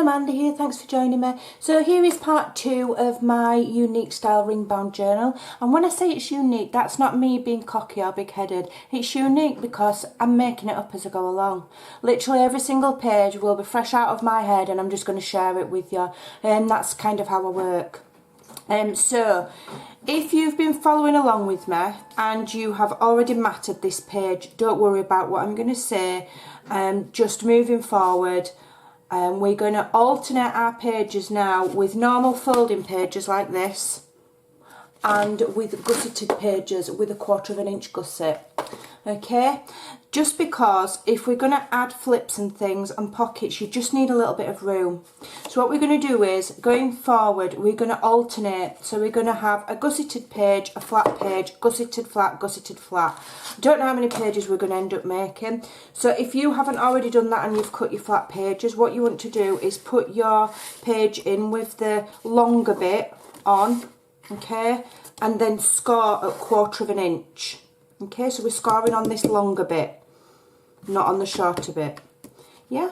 Amanda here, thanks for joining me. So here is part 2 of my unique style ring bound journal, and when I say it's unique, that's not me being cocky or big headed. It's unique because I'm making it up as I go along. Literally every single page will be fresh out of my head and I'm just going to share it with you, and that's kind of how I work. So if you've been following along with me and you have already matted this page, don't worry about what I'm going to say. Just moving forward, we're going to alternate our pages now with normal folding pages like this and with gusseted pages with a 1/4 inch gusset. Okay, just because if we're going to add flips and things and pockets, you just need a little bit of room. So what we're going to do is, going forward, we're going to alternate. So we're going to have a gusseted page, a flat page, gusseted flat, gusseted flat. I don't know how many pages we're going to end up making. So if you haven't already done that and you've cut your flat pages, what you want to do is put your page in with the longer bit on, okay, and then score at 1/4 inch. Okay, so we're scoring on this longer bit, not on the shorter bit. Yeah,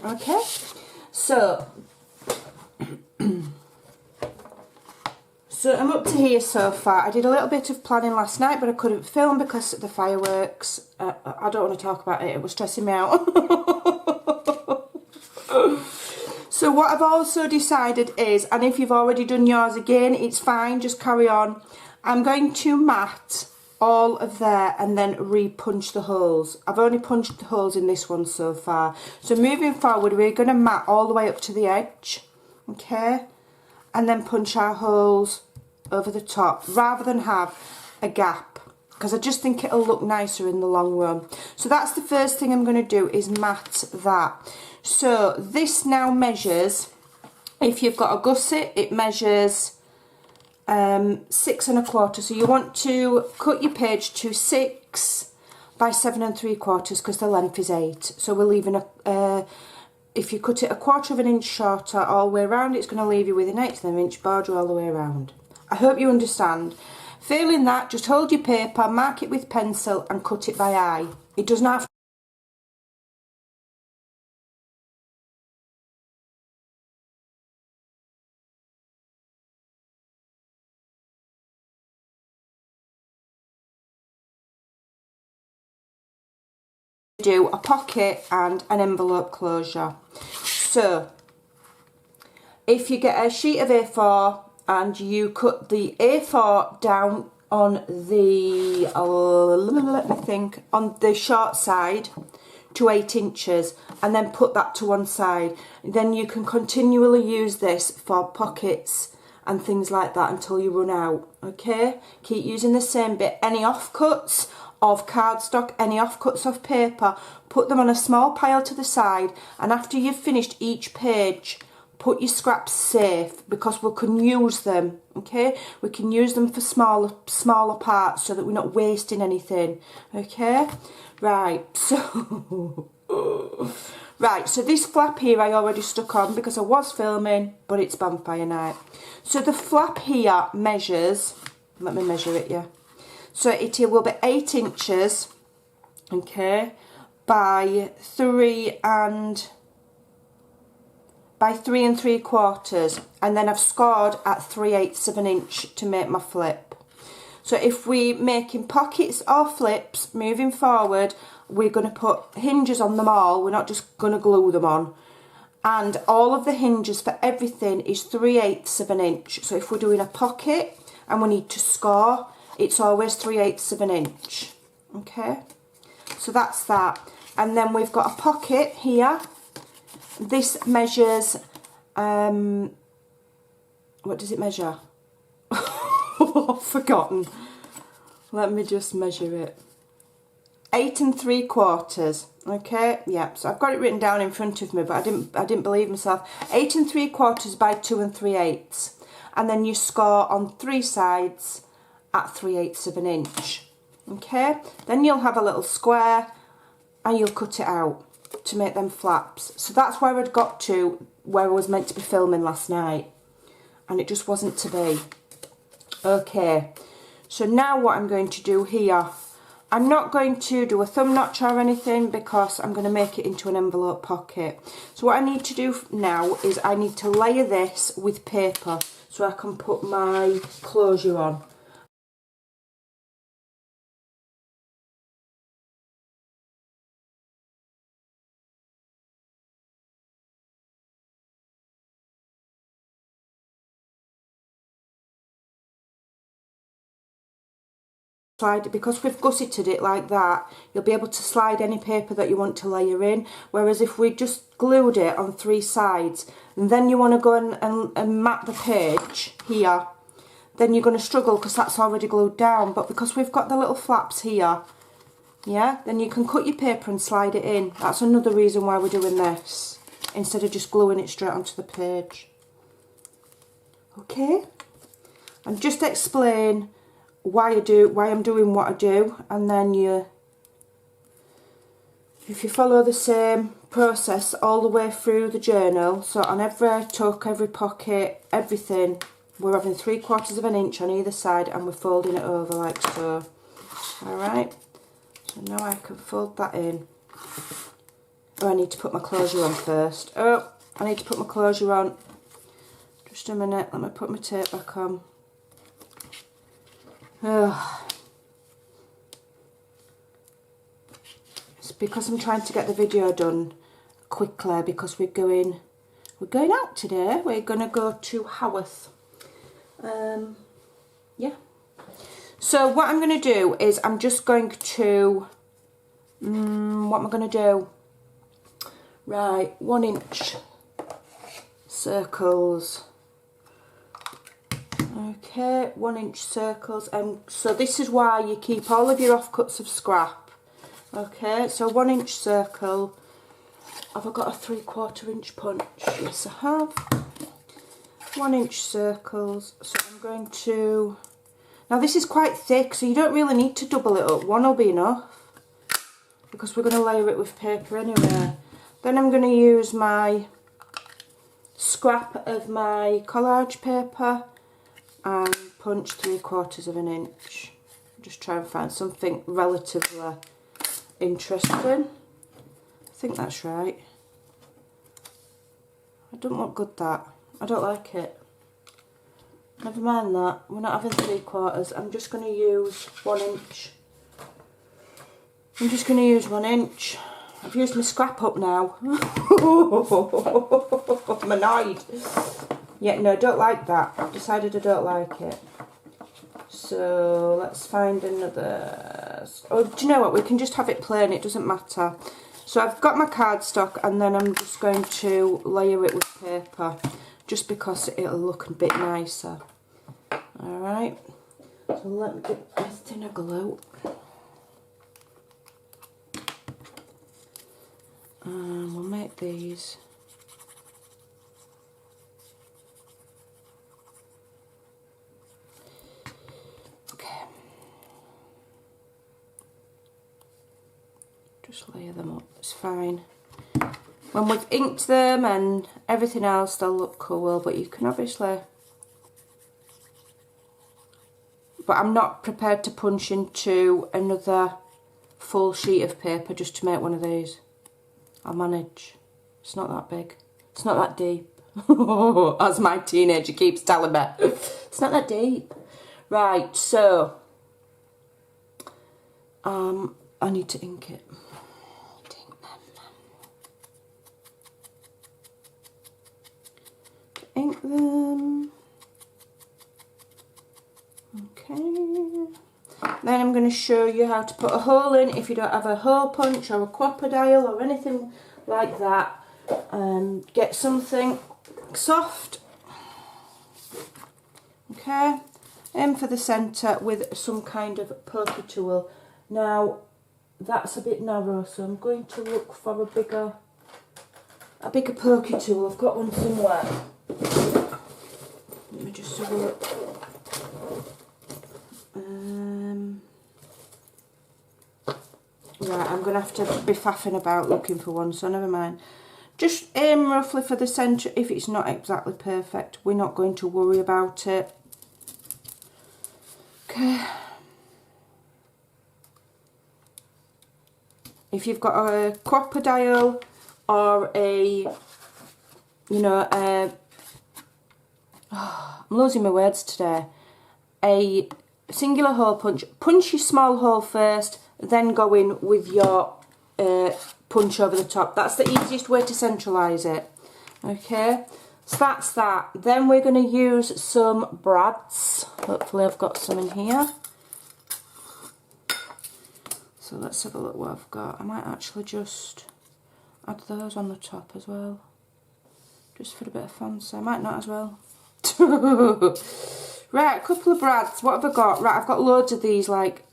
okay. So I'm up to here so far. I did a little bit of planning last night, but I couldn't film because of the fireworks. I don't want to talk about it, it was stressing me out. So what I've also decided is, and if you've already done yours again, it's fine, just carry on. I'm going to mat all of there and then re-punch the holes. I've only punched the holes in this one so far. So moving forward, we're going to mat all the way up to the edge, okay, and then punch our holes over the top rather than have a gap, because I just think it'll look nicer in the long run. So that's the first thing I'm going to do, is mat that. So this now measures, if you've got a gusset, it measures 6 1/4. So you want to cut your page to 6 by 7 3/4 because the length is 8. So we're leaving if you cut it a 1/4 inch shorter all the way around, it's going to leave you with an 1/8 inch border all the way around. I hope you understand. Failing that, just hold your paper, mark it with pencil and cut it by eye. It does not have do a pocket and an envelope closure. So if you get a sheet of A4 and you cut the A4 down on the on the short side to 8 inches and then put that to one side, then you can continually use this for pockets and things like that until you run out. Okay, keep using the same bit. Any offcuts of cardstock, any offcuts of paper, put them on a small pile to the side, and after you've finished each page, put your scraps safe, because we can use them, okay? We can use them for smaller parts so that we're not wasting anything, okay? Right, so right, so this flap here I already stuck on because I was filming, but it's bonfire night. So the flap here measures, let me measure it, yeah. So it will be 8 inches, okay, by 3 3/4, and then I've scored at 3/8 of an inch to make my flip. So if we're making pockets or flips moving forward, we're going to put hinges on them all. We're not just going to glue them on. And all of the hinges for everything is 3/8 of an inch. So if we're doing a pocket and we need to score, it's always 3/8 of an inch. Okay, so that's that. And then we've got a pocket here. This measures, what does it measure? I've forgotten. Let me just measure it. 8 3/4. Okay, yeah. So I've got it written down in front of me, but I didn't believe myself. 8 3/4 by 2 3/8, and then you score on 3 sides at 3/8 of an inch. Okay, then you'll have a little square and you'll cut it out to make them flaps. So that's where I'd got to, where I was meant to be filming last night, and it just wasn't to be. Okay, so now what I'm going to do here, I'm not going to do a thumb notch or anything because I'm going to make it into an envelope pocket. So what I need to do now is I need to layer this with paper so I can put my closure on. Slide, because we've gusseted it like that, you'll be able to slide any paper that you want to layer in, whereas if we just glued it on 3 sides and then you want to go and mat the page here, then you're going to struggle because that's already glued down. But because we've got the little flaps here, yeah, then you can cut your paper and slide it in. That's another reason why we're doing this instead of just gluing it straight onto the page. Okay, and just explain why I'm doing what I do, and then if you follow the same process all the way through the journal, so on every tuck, every pocket, everything, we're having 3/4 of an inch on either side and we're folding it over like so. Alright, so now I can fold that in. Oh, I need to put my closure on first. Oh, I need to put my closure on. Just a minute, let me put my tape back on. It's because I'm trying to get the video done quickly because we're going out today. We're going to go to Haworth. Yeah. So what I'm going to do is I'm just going to what am I going to do? Right, 1 inch circles. Okay, 1 inch circles, and so this is why you keep all of your offcuts of scrap. Okay, so 1 inch circle. Have I got a 3/4 inch punch? Yes, I have. 1 inch circles. So I'm going to. Now this is quite thick, so you don't really need to double it up. One will be enough because we're going to layer it with paper anyway. Then I'm going to use my scrap of my collage paper and punch 3/4 of an inch. Just try and find something relatively interesting. I think that's right. I don't look good, that. I don't like it. Never mind that. We're not having 3/4. I'm just going to use 1 inch. I'm just going to use 1 inch. I've used my scrap up now. I'm annoyed. Yeah, no, I don't like that. I've decided I don't like it. So let's find another. Oh, do you know what? We can just have it plain. It doesn't matter. So I've got my cardstock, and then I'm just going to layer it with paper, just because it'll look a bit nicer. All right. So let me get my thinner glue. And we'll make these. Just layer them up, it's fine. When we've inked them and everything else, they'll look cool, but you can obviously... But I'm not prepared to punch into another full sheet of paper just to make one of these. I'll manage. It's not that big. It's not that deep. As my teenager keeps telling me. It's not that deep. Right, so... I need to ink it. Ink them. Okay. Then I'm going to show you how to put a hole in if you don't have a hole punch or a crocodile or anything like that. Get something soft. Okay. Aim for the centre with some kind of pokey tool. Now that's a bit narrow, so I'm going to look for a bigger pokey tool. I've got one somewhere. Let me just have a look. Right, I'm going to have to be faffing about looking for one, so never mind. Just aim roughly for the centre. If it's not exactly perfect, we're not going to worry about it. Okay. if you've got a crocodile or a, you know, I'm losing my words today, a singular hole punch, punch your small hole first, then go in with your punch over the top. That's the easiest way to centralise it. Okay, so that's that. Then we're going to use some brads. Hopefully I've got some in here. So let's have a look what I've got. I might actually just add those on the top as well, just for a bit of fancy. I might not as well. Right, a couple of brads. What have I got? Right, I've got loads of these like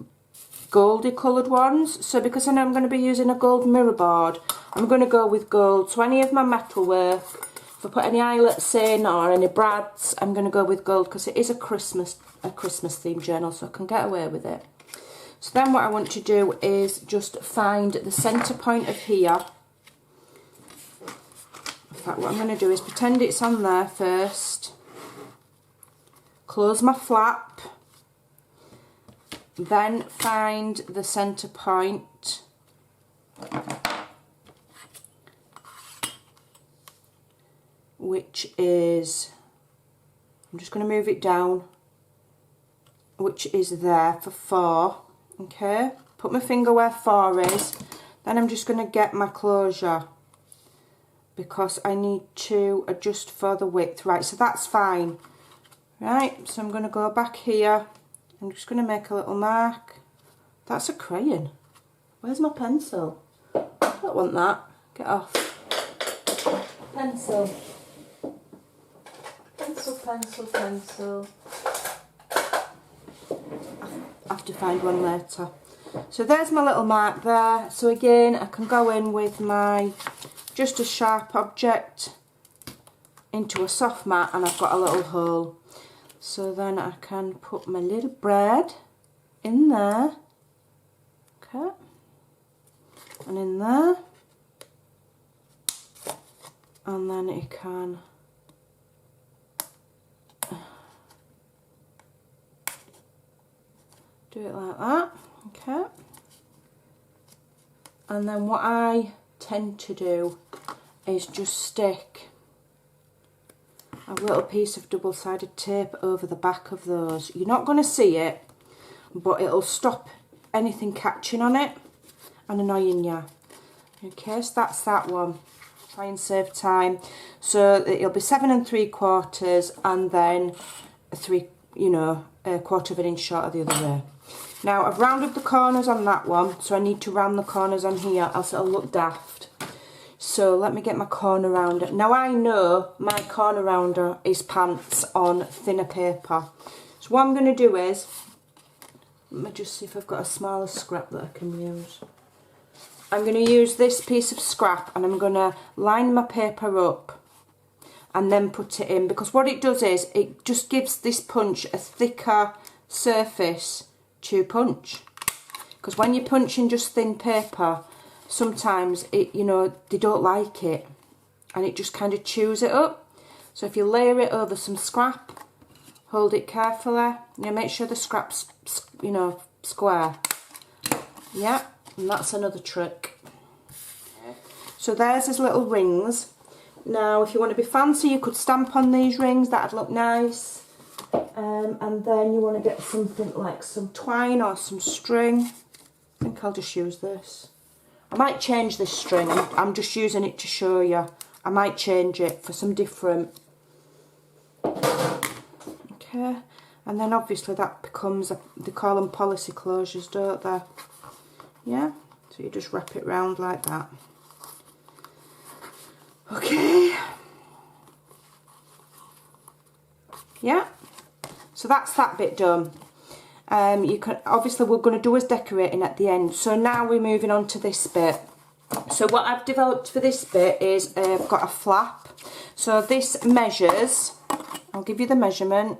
goldy coloured ones. So because I know I'm going to be using a gold mirror board, I'm going to go with gold. So any of my metalwork, if I put any eyelets in or any brads, I'm going to go with gold because it is a Christmas themed journal, so I can get away with it. So then what I want to do is just find the centre point of here. In fact, what I'm going to do is pretend it's on there first. Close my flap. Then find the centre point. Which is, I'm just going to move it down, which is there for 4. Okay, put my finger where 4 is. Then I'm just going to get my closure because I need to adjust for the width. Right, so that's fine. Right, so I'm going to go back here. I'm just going to make a little mark. That's a crayon. Where's my pencil? I don't want that. Get off. Pencil. Pencil, pencil, pencil. I have to find one later. So there's my little mark there. So again, I can go in with my just a sharp object into a soft mat and I've got a little hole. So then I can put my little brad in there. Okay. And in there. And then it can do it like that. Okay. And then what I tend to do is just stick a little piece of double-sided tape over the back of those. You're not going to see it, but it'll stop anything catching on it and annoying you. Okay, so that's that one. Try and save time. So it'll be 7 3/4 and then a quarter of an inch short of the other way. Now I've rounded the corners on that one, so I need to round the corners on here, else it'll look daft. So let me get my corner rounder. Now I know my corner rounder is pants on thinner paper. So what I'm going to do is, let me just see if I've got a smaller scrap that I can use. I'm going to use this piece of scrap and I'm going to line my paper up and then put it in, because what it does is it just gives this punch a thicker surface to punch. Because when you're punching just thin paper, sometimes they don't like it and it just kind of chews it up. So if you layer it over some scrap, hold it carefully, make sure the scrap's square. Yeah, and that's another trick. So there's his little rings. Now if you want to be fancy, you could stamp on these rings, that'd look nice. And then you want to get something like some twine or some string. I think I'll just use this. I might change this string. I'm just using it to show you. I might change it for some different. Okay, and then obviously that becomes, they call them policy closures, don't they? Yeah, so you just wrap it round like that. Okay. Yeah, so that's that bit done. You can obviously, we're going to do as decorating at the end. So now we're moving on to this bit. So what I've developed for this bit is I've got a flap. So this measures, I'll give you the measurement.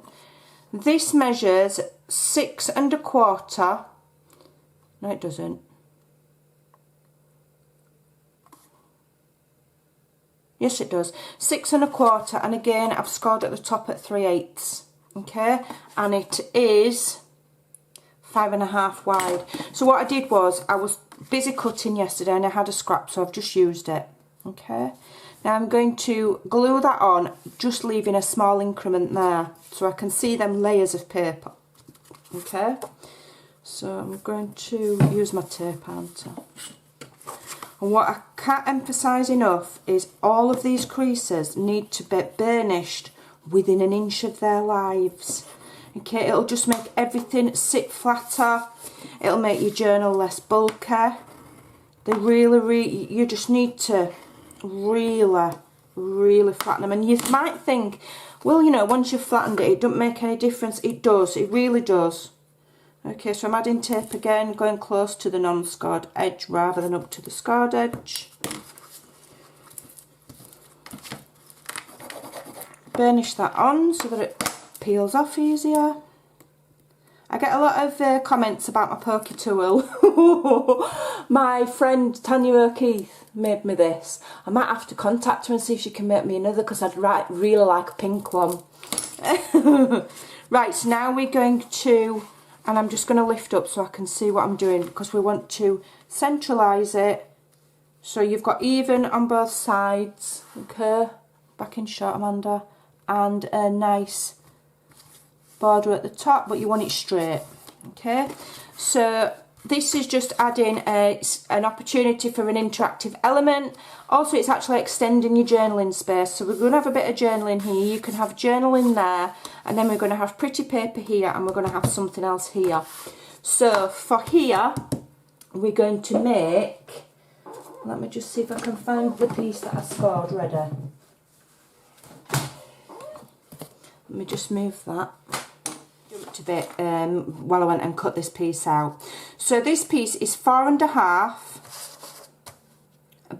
This measures 6 1/4. No, it doesn't. Yes, it does. 6 1/4, and again I've scored at the top at 3/8. Okay, and it is 5 1/2 wide. So what I did was I was busy cutting yesterday and I had a scrap, so I've just used it. Okay, now I'm going to glue that on, just leaving a small increment there so I can see them layers of paper. Okay, so I'm going to use my tape counter. And what I can't emphasise enough is all of these creases need to be burnished within an inch of their lives. Okay, it'll just make everything sit flatter. It'll make your journal less bulky. They really, you just need to really flatten them. And you might think, well, you know, once you've flattened it, it doesn't make any difference. It does, it really does. Okay, so I'm adding tape again, going close to the non-scored edge rather than up to the scored edge. Burnish that on so that it peels off easier. I get a lot of comments about my pokey tool. My friend Tanya O'Keefe made me this. I might have to contact her and see if she can make me another, because I'd really like a pink one. Right, so now we're going to, and I'm just going to lift up so I can see what I'm doing, because we want to centralise it so you've got even on both sides. Okay, back in shot, Amanda, and a nice border at the top, but you want it straight. Okay, so this is just adding an opportunity for an interactive element. Also, it's actually extending your journaling space, so we're going to have a bit of journaling here. You can have journaling there, and then we're going to have pretty paper here, and we're going to have something else here. So for here, we're going to make, let me just see if I can find the piece that I scored ready. Let me just move that a bit while I went and cut this piece out. So this piece is 4.5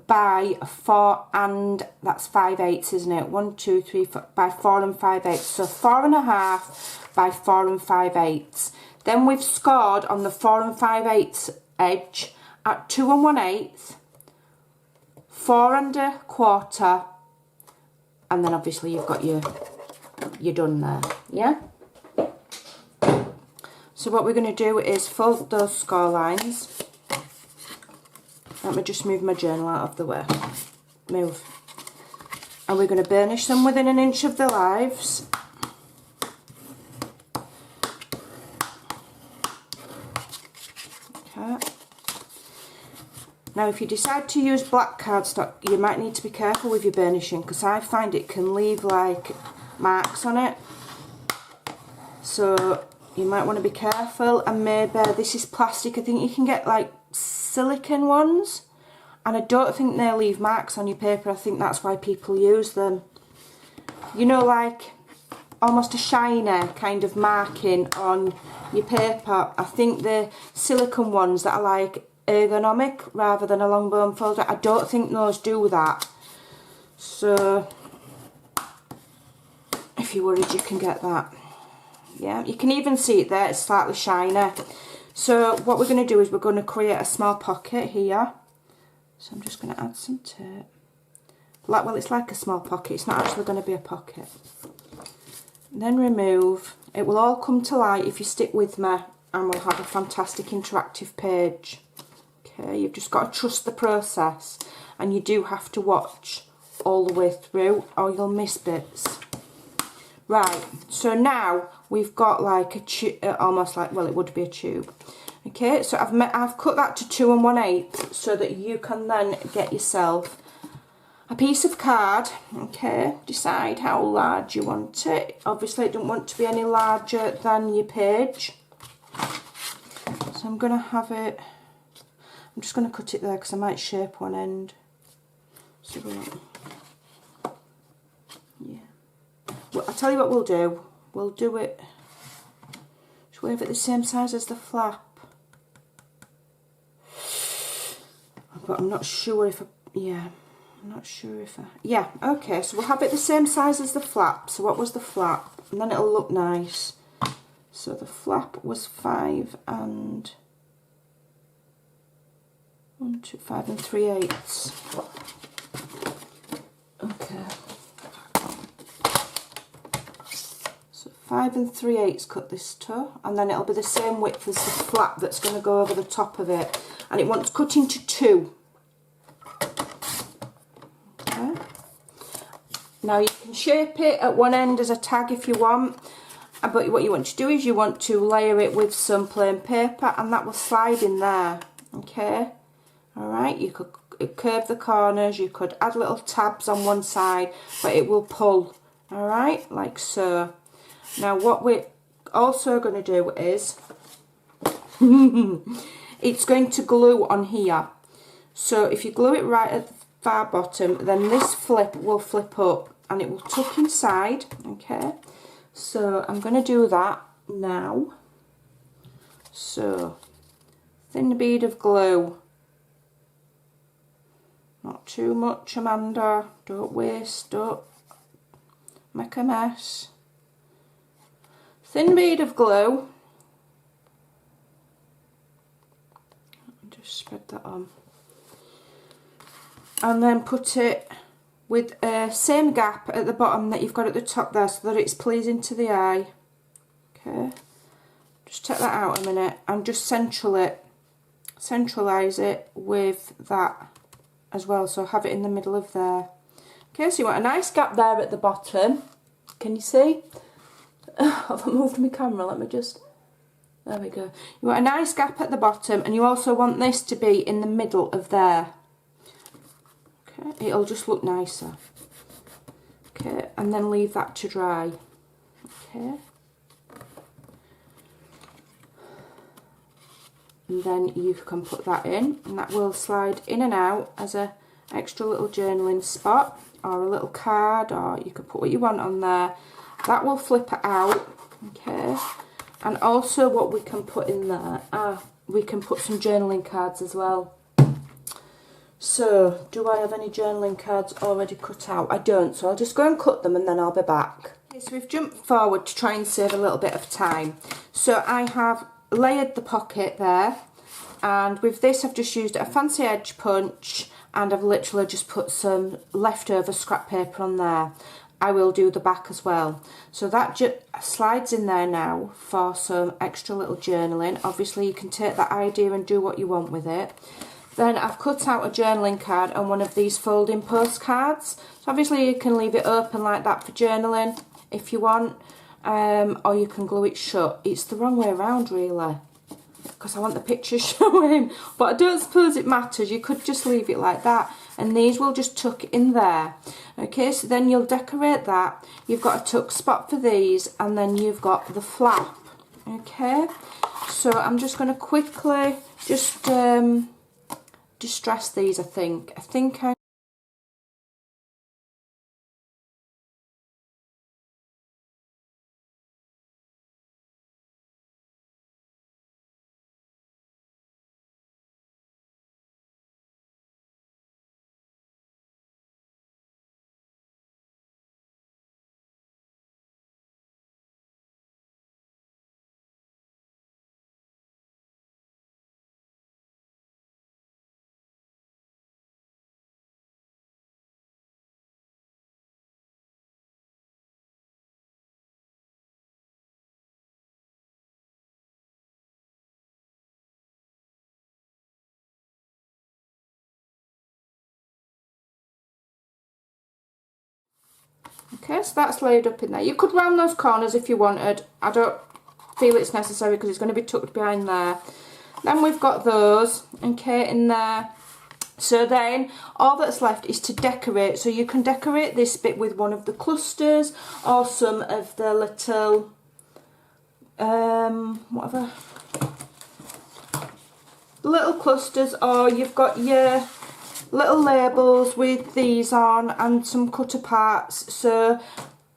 by 4, and that's 5/8, isn't it? 1, 2, 3, 4, by 4 and 5/8. So 4.5 by 4 and 5/8. Then we've scored on the 4 and 5/8 edge at 2 1/8, 4 1/4, and then obviously you've got your done there. Yeah. So what we're going to do is fold those score lines. Let me just move my journal out of the way. Move. And we're going to burnish them within an inch of their lives. Okay. Now if you decide to use black cardstock, you might need to be careful with your burnishing, because I find it can leave like marks on it. So you might want to be careful. And maybe this is plastic. I think you can get like silicone ones, and I don't think they leave marks on your paper. I think that's why people use them. You know, like almost a shiny kind of marking on your paper. I think the silicone ones that are like ergonomic rather than a long bone folder, I don't think those do that. So if you're worried, you can get that. Yeah, you can even see it there, it's slightly shiny. So what we're going to do is we're going to create a small pocket here. So I'm just going to add some tape. Well, it's like a small pocket, it's not actually going to be a pocket. Then remove. It will all come to light if you stick with me, and we'll have a fantastic interactive page. Okay, you've just got to trust the process, and you do have to watch all the way through or you'll miss bits. Right, so now we've got like a tube, almost like, well, it would be a tube. Okay, so I've cut that to 2 1/8 so that you can then get yourself a piece of card. Okay, decide how large you want it. Obviously, it don't want to be any larger than your page. So I'm going to have it, I'm just going to cut it there because I might shape one end. So yeah. Well, I'll tell you what we'll do. We'll do it, should we have it the same size as the flap? But I'm not sure if yeah, I'm not sure if yeah, okay, so we'll have it the same size as the flap. So what was the flap? And then it'll look nice. So the flap was 5 and 1, 2, 5 3/8. Okay. 5 3/8 cut this to, and then it'll be the same width as the flap that's going to go over the top of it. and it wants cut into 2. Okay. Now you can shape it at one end as a tag if you want, but what you want to do is you want to layer it with some plain paper, and that will slide in there. Okay, alright, you could curve the corners, you could add little tabs on one side, but it will pull, alright, like so. Now what we're also going to do is it's going to glue on here. So if you glue it right at the far bottom, then this flip will flip up and it will tuck inside. Okay, so I'm going to do that now. So thin bead of glue, not too much, Amanda, don't waste, don't make a mess. Thin bead of glue, just spread that on, and then put it with a same gap at the bottom that you've got at the top there, so that it's pleasing to the eye. Okay, just take that out a minute and just centralise it with that as well, so have it in the middle of there. Okay, so you want a nice gap there at the bottom. Can you see? I've moved my camera, let me just, there we go. You want a nice gap at the bottom, and you also want this to be in the middle of there. Okay, it'll just look nicer. Okay, and then leave that to dry. Okay. And then you can put that in, and that will slide in and out as a extra little journaling spot, or a little card, or you could put what you want on there. That will flip it out. Okay, and also what we can put in there, we can put some journaling cards as well. So, do I have any journaling cards already cut out? I don't, so I'll just go and cut them and then I'll be back. Okay, so we've jumped forward to try and save a little bit of time. So I have layered the pocket there, and with this I've just used a fancy edge punch, and I've literally just put some leftover scrap paper on there. I will do the back as well. So that slides in there now for some extra little journaling. Obviously you can take that idea and do what you want with it. Then I've cut out a journaling card and one of these folding postcards. So obviously you can leave it open like that for journaling if you want, or you can glue it shut. It's the wrong way around really, because I want the picture showing, but I don't suppose it matters. You could just leave it like that, and these will just tuck in there. Okay, so then you'll decorate that. You've got a tuck spot for these, and then you've got the flap. Okay, so I'm just going to quickly just distress these. I think I Okay, so that's laid up in there. You could round those corners if you wanted. I don't feel it's necessary because it's going to be tucked behind there. Then we've got those, okay, in there. So then all that's left is to decorate. So you can decorate this bit with one of the clusters or some of the little, whatever, little clusters, or you've got your little labels with these on and some cut aparts. So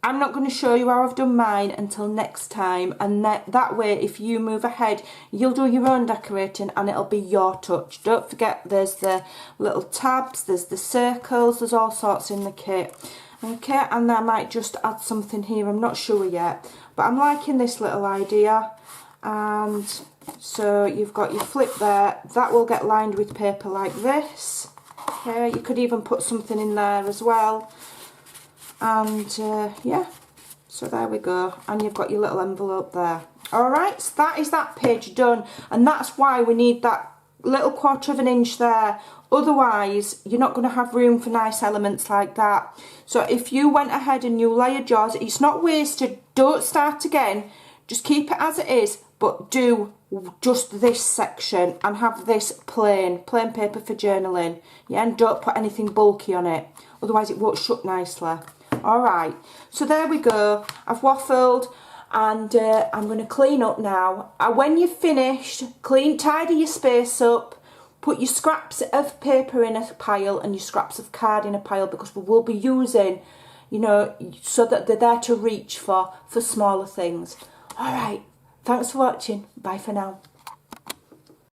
I'm not going to show you how I've done mine until next time, and that way if you move ahead you'll do your own decorating and it'll be your touch. Don't forget there's the little tabs, there's the circles, there's all sorts in the kit. Okay, and I might just add something here, I'm not sure yet, but I'm liking this little idea. And so you've got your flip there, that will get lined with paper like this. Okay, you could even put something in there as well. And yeah, so there we go, and you've got your little envelope there. Alright, so that is that page done, and that's why we need that little 1/4 of an inch there. Otherwise, you're not going to have room for nice elements like that. So if you went ahead and you layered yours, it's not wasted. Don't start again. Just keep it as it is, but do just this section and have this plain paper for journaling. Yeah, and don't put anything bulky on it. Otherwise, it won't shut nicely. All right, so there we go. I've waffled. And I'm going to clean up now. When you've finished, tidy your space up, put your scraps of paper in a pile and your scraps of card in a pile, because we will be using, you know, so that they're there to reach for smaller things. All right, thanks for watching. Bye for now.